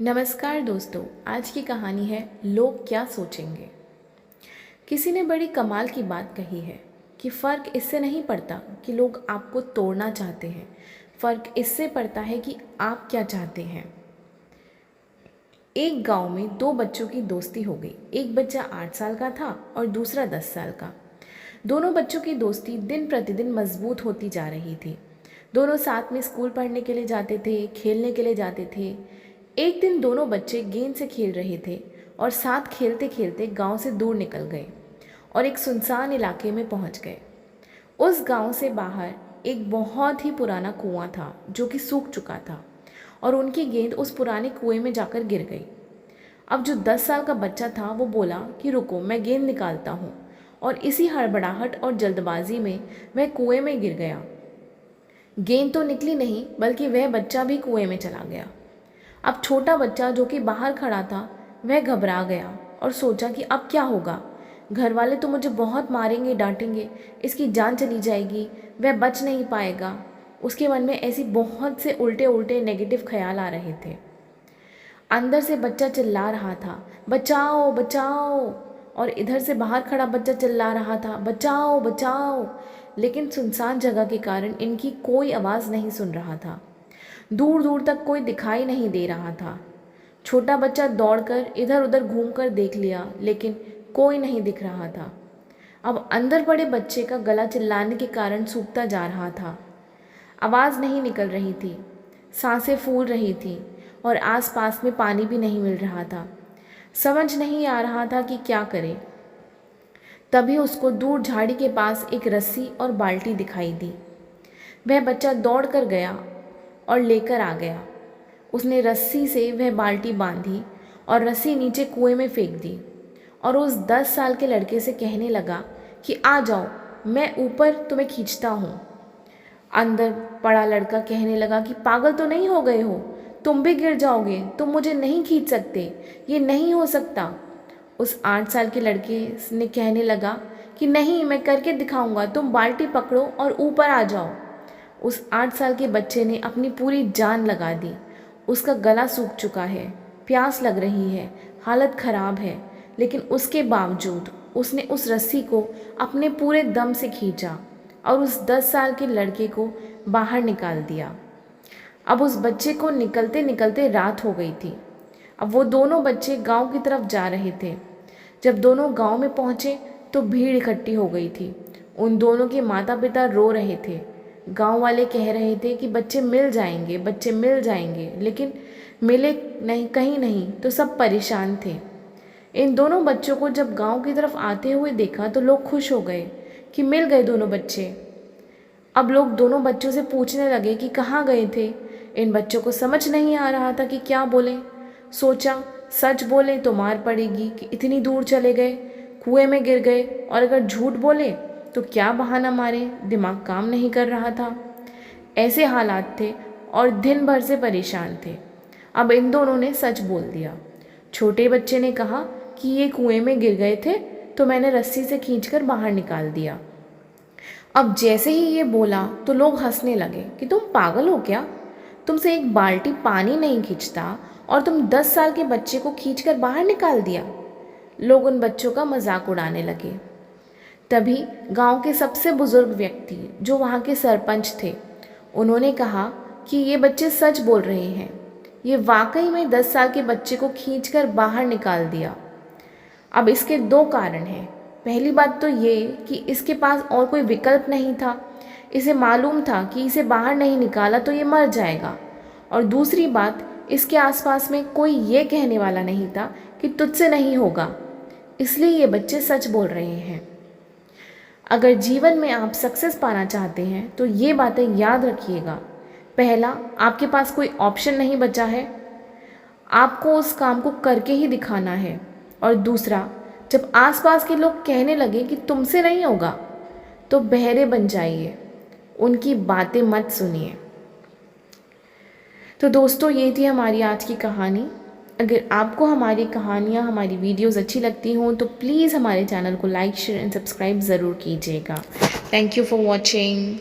नमस्कार दोस्तों, आज की कहानी है लोग क्या सोचेंगे। किसी ने बड़ी कमाल की बात कही है कि फ़र्क इससे नहीं पड़ता कि लोग आपको तोड़ना चाहते हैं, फ़र्क इससे पड़ता है कि आप क्या चाहते हैं। एक गांव में दो बच्चों की दोस्ती हो गई। एक बच्चा 8 साल का था और दूसरा 10 साल का। दोनों बच्चों की दोस्ती दिन प्रतिदिन मजबूत होती जा रही थी। दोनों साथ में स्कूल पढ़ने के लिए जाते थे, खेलने के लिए जाते थे। एक दिन दोनों बच्चे गेंद से खेल रहे थे और साथ खेलते खेलते गांव से दूर निकल गए और एक सुनसान इलाके में पहुंच गए। उस गांव से बाहर एक बहुत ही पुराना कुआं था जो कि सूख चुका था और उनकी गेंद उस पुराने कुएं में जाकर गिर गई। अब जो 10 साल का बच्चा था वो बोला कि रुको, मैं गेंद निकालता हूँ, और इसी हड़बड़ाहट और जल्दबाजी में वह कुएं में गिर गया। गेंद तो निकली नहीं बल्कि वह बच्चा भी कुएं में चला गया। अब छोटा बच्चा जो कि बाहर खड़ा था वह घबरा गया और सोचा कि अब क्या होगा। घर वाले तो मुझे बहुत मारेंगे, डांटेंगे, इसकी जान चली जाएगी, वह बच नहीं पाएगा। उसके मन में ऐसी बहुत से उल्टे उल्टे नेगेटिव ख्याल आ रहे थे। अंदर से बच्चा चिल्ला रहा था, बचाओ बचाओ, और इधर से बाहर खड़ा बच्चा चिल्ला रहा था, बचाओ बचाओ। लेकिन सुनसान जगह के कारण इनकी कोई आवाज़ नहीं सुन रहा था। दूर दूर तक कोई दिखाई नहीं दे रहा था। छोटा बच्चा दौड़कर इधर उधर घूमकर देख लिया लेकिन कोई नहीं दिख रहा था। अब अंदर पड़े बच्चे का गला चिल्लाने के कारण सूखता जा रहा था। आवाज़ नहीं निकल रही थी, सांसें फूल रही थी और आसपास में पानी भी नहीं मिल रहा था। समझ नहीं आ रहा था कि क्या करे। तभी उसको दूर झाड़ी के पास एक रस्सी और बाल्टी दिखाई दी। वह बच्चा दौड़ कर गया और लेकर आ गया। उसने रस्सी से वह बाल्टी बांधी और रस्सी नीचे कुएं में फेंक दी और उस 10 साल के लड़के से कहने लगा कि आ जाओ, मैं ऊपर तुम्हें खींचता हूँ। अंदर पड़ा लड़का कहने लगा कि पागल तो नहीं हो गए हो, तुम भी गिर जाओगे, तुम मुझे नहीं खींच सकते, ये नहीं हो सकता। उस 8 साल के लड़के ने कहने लगा कि नहीं, मैं करके दिखाऊंगा, तुम बाल्टी पकड़ो और ऊपर आ जाओ। उस 8 साल के बच्चे ने अपनी पूरी जान लगा दी। उसका गला सूख चुका है, प्यास लग रही है, हालत खराब है, लेकिन उसके बावजूद उसने उस रस्सी को अपने पूरे दम से खींचा और उस 10 साल के लड़के को बाहर निकाल दिया। अब उस बच्चे को निकलते निकलते रात हो गई थी। अब वो दोनों बच्चे गांव की तरफ जा रहे थे। जब दोनों गांव में पहुंचे तो भीड़ इकट्ठी हो गई थी। उन दोनों के माता पिता रो रहे थे। गांव वाले कह रहे थे कि बच्चे मिल जाएंगे, बच्चे मिल जाएंगे, लेकिन मिले नहीं, कहीं नहीं, तो सब परेशान थे। इन दोनों बच्चों को जब गांव की तरफ आते हुए देखा तो लोग खुश हो गए कि मिल गए दोनों बच्चे। अब लोग दोनों बच्चों से पूछने लगे कि कहाँ गए थे। इन बच्चों को समझ नहीं आ रहा था कि क्या बोले। सोचा सच बोले तो मार पड़ेगी कि इतनी दूर चले गए, कुएं में गिर गए, और अगर झूठ बोले तो क्या बहाना मारे, दिमाग काम नहीं कर रहा था। ऐसे हालात थे और दिन भर से परेशान थे। अब इन दोनों ने सच बोल दिया। छोटे बच्चे ने कहा कि ये कुएं में गिर गए थे तो मैंने रस्सी से खींचकर बाहर निकाल दिया। अब जैसे ही ये बोला तो लोग हंसने लगे कि तुम पागल हो क्या, तुमसे एक बाल्टी पानी नहीं खींचता और तुम 10 साल के बच्चे को खींचकर बाहर निकाल दिया। लोग उन बच्चों का मजाक उड़ाने लगे। तभी गांव के सबसे बुजुर्ग व्यक्ति जो वहाँ के सरपंच थे, उन्होंने कहा कि ये बच्चे सच बोल रहे हैं, ये वाकई में 10 साल के बच्चे को खींचकर बाहर निकाल दिया। अब इसके 2 कारण हैं। पहली बात तो ये कि इसके पास और कोई विकल्प नहीं था, इसे मालूम था कि इसे बाहर नहीं निकाला तो ये मर जाएगा। और दूसरी बात, इसके आसपास में कोई ये कहने वाला नहीं था कि तुझसे नहीं होगा, इसलिए ये बच्चे सच बोल रहे हैं। अगर जीवन में आप सक्सेस पाना चाहते हैं तो ये बातें याद रखिएगा। पहला, आपके पास कोई ऑप्शन नहीं बचा है, आपको उस काम को करके ही दिखाना है। और दूसरा, जब आसपास के लोग कहने लगे कि तुमसे नहीं होगा तो बहरे बन जाइए, उनकी बातें मत सुनिए। तो दोस्तों, ये थी हमारी आज की कहानी। अगर आपको हमारी कहानियाँ, हमारी वीडियोस अच्छी लगती हों तो प्लीज़ हमारे चैनल को लाइक, शेयर एंड सब्सक्राइब ज़रूर कीजिएगा। Thank you for watching.